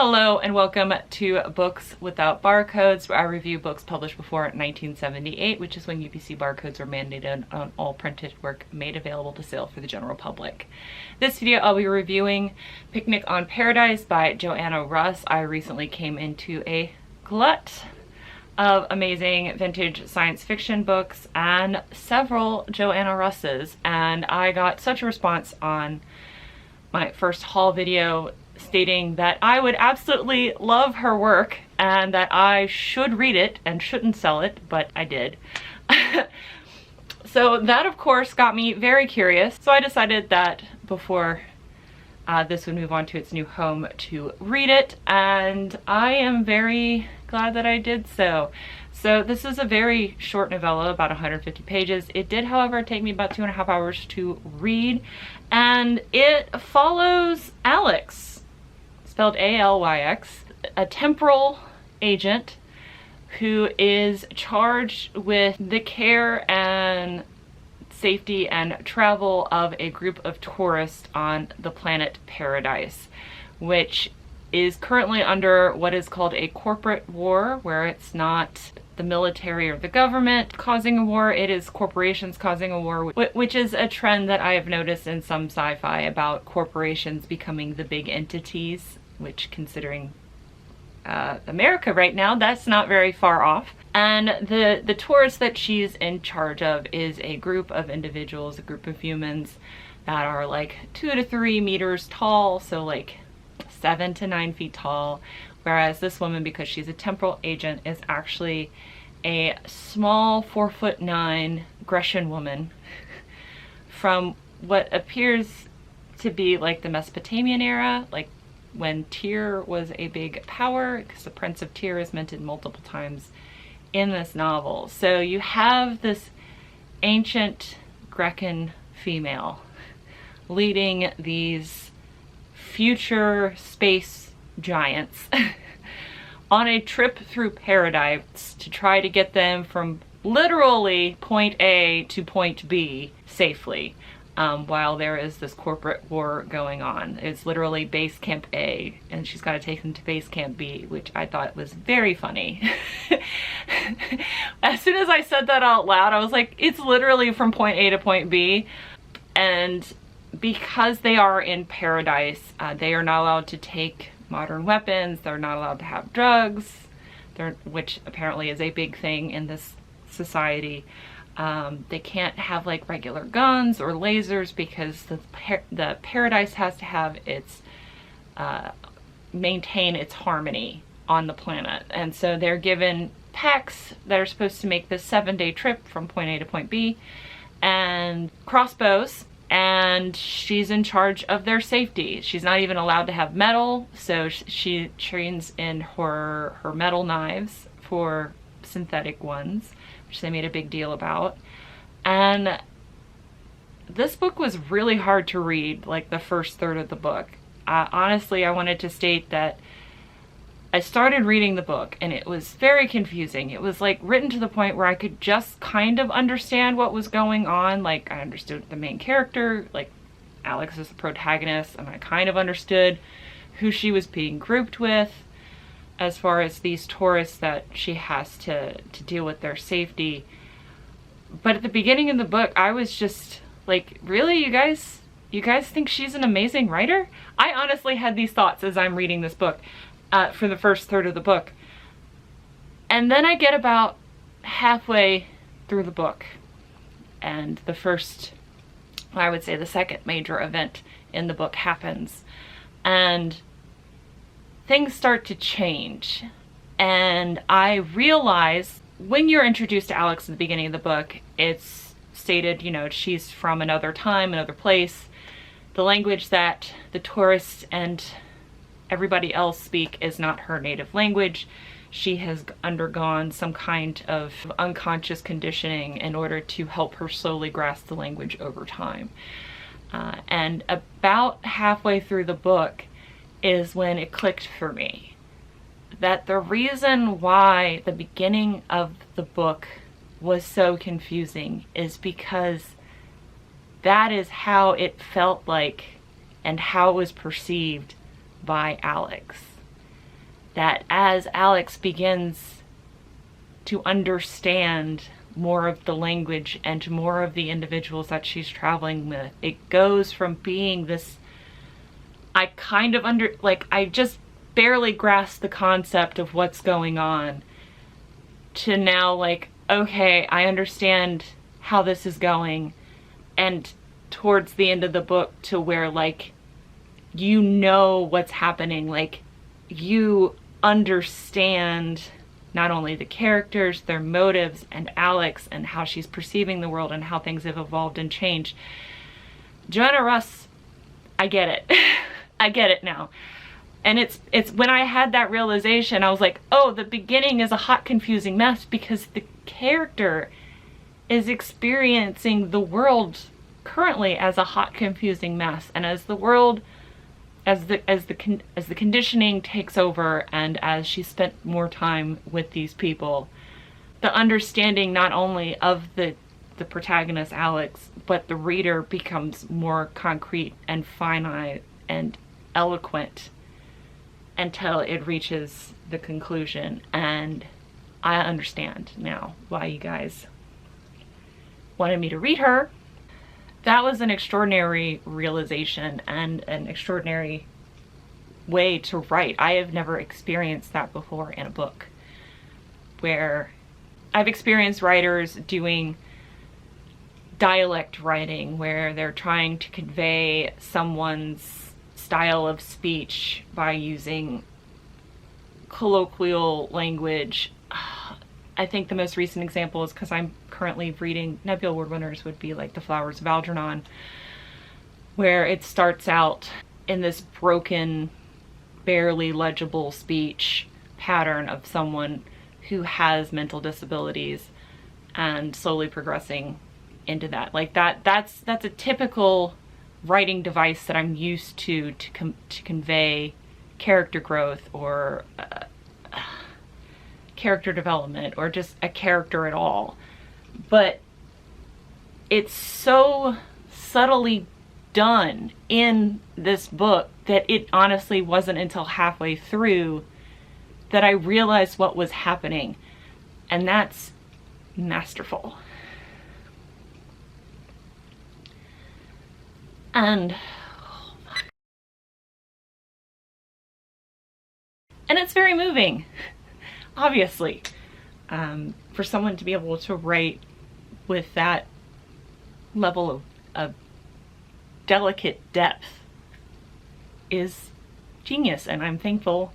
Hello and welcome to Books Without Barcodes, where I review books published before 1978, which is when UPC barcodes were mandated on all printed work made available to sale for the general public. This video I'll be reviewing Picnic on Paradise by Joanna Russ. I recently came into a glut of amazing vintage science fiction books and several Joanna Russes, and I got such a response on my first haul video stating that I would absolutely love her work and that I should read it and shouldn't sell it, but I did. So that of course got me very curious, so I decided that before this would move on to its new home to read it, and I am very glad that I did so. So this is a very short novella, about 150 pages. It did, however, take me about 2.5 hours to read, and it follows Alex, spelled A-L-Y-X, a temporal agent who is charged with the care and safety and travel of a group of tourists on the planet Paradise, which is currently under what is called a corporate war, where it's not the military or the government causing a war, it is corporations causing a war, which is a trend that I have noticed in some sci-fi about corporations becoming the big entities, which, considering America right now, that's not very far off. And the tourist that she's in charge of is a group of individuals, a group of humans that are like 2 to 3 meters tall, so like 7 to 9 feet tall, whereas this woman, because she's a temporal agent, is actually a small 4'9" Grecian woman from what appears to be like the Mesopotamian era, like when Tyr was a big power, because the Prince of Tyr is mentioned multiple times in this novel. So you have this ancient Grecan female leading these future space giants on a trip through paradise to try to get them from literally point A to point B safely, while there is this corporate war going on. It's literally base camp A, and she's got to take them to base camp B, which I thought was very funny. As soon as I said that out loud, I was like, it's literally from point A to point B. And because they are in paradise, they are not allowed to take modern weapons, they're not allowed to have drugs, which apparently is a big thing in this society. They can't have like regular guns or lasers because the paradise has to have its maintain its harmony on the planet, and so they're given packs that are supposed to make this 7-day trip from point A to point B, and crossbows, and she's in charge of their safety. She's not even allowed to have metal, so she trains in her metal knives for synthetic ones, which they made a big deal about. And this book was really hard to read, like the first third of the book. Honestly, I wanted to state that I started reading the book and it was very confusing. It was like written to the point where I could just kind of understand what was going on. Like, I understood the main character, like Alex is the protagonist, and I kind of understood who she was being grouped with as far as these tourists that she has to deal with their safety. But at the beginning of the book, I was just like, really, you guys think she's an amazing writer? I honestly had these thoughts as I'm reading this book for the first third of the book. And then I get about halfway through the book, and the first, I would say the second major event in the book happens, and things start to change. And I realize when you're introduced to Alex at the beginning of the book, it's stated, you know, she's from another time, another place. The language that the tourists and everybody else speak is not her native language. She has undergone some kind of unconscious conditioning in order to help her slowly grasp the language over time. And about halfway through the book is when it clicked for me that the reason why the beginning of the book was so confusing is because that is how it felt like and how it was perceived by Alex. that as Alex begins to understand more of the language and more of the individuals that she's traveling with, it goes from being this, I kind of I just barely grasp the concept of what's going on, to now like, okay, I understand how this is going. And towards the end of the book, to where like, you know what's happening, like you understand not only the characters, their motives, and Alex, and how she's perceiving the world and how things have evolved and changed. Joanna Russ, I get it. I get it now. And it's when I had that realization, I was like, oh, the beginning is a hot, confusing mess, because the character is experiencing the world currently as a hot, confusing mess. And as the world, as the conditioning takes over, and as she spent more time with these people, the understanding not only of the protagonist Alex, but the reader becomes more concrete and finite and eloquent until it reaches the conclusion. And I understand now why you guys wanted me to read her. That was an extraordinary realization and an extraordinary way to write. I have never experienced that before in a book, where I've experienced writers doing dialect writing, where they're trying to convey someone's style of speech by using colloquial language. I think the most recent example is, because I'm currently reading Nebula Award winners, would be like The Flowers of Algernon, where it starts out in this broken, barely legible speech pattern of someone who has mental disabilities, and slowly progressing into that. Like that's a typical writing device that I'm used to convey character growth, or character development, or just a character at all. But it's so subtly done in this book that it honestly wasn't until halfway through that I realized what was happening. And that's masterful. And it's very moving, obviously. For someone to be able to write with that level of delicate depth is genius, and I'm thankful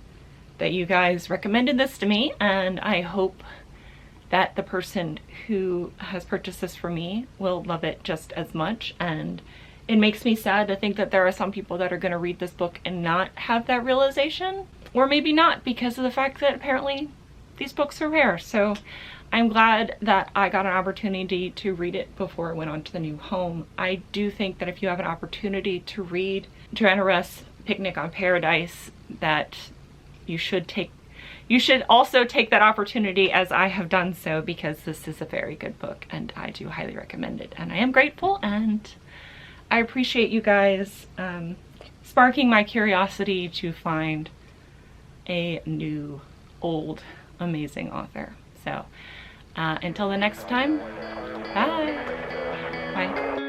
that you guys recommended this to me, and I hope that the person who has purchased this for me will love it just as much. And it makes me sad to think that there are some people that are going to read this book and not have that realization, or maybe not, because of the fact that apparently these books are rare. So I'm glad that I got an opportunity to read it before it went on to the new home. I do think that if you have an opportunity to read Joanna Russ' Picnic on Paradise, that you should also take that opportunity, as I have done so, because this is a very good book and I do highly recommend it. And I am grateful, and I appreciate you guys sparking my curiosity to find a new, old, amazing author. So until the next time, bye. Bye.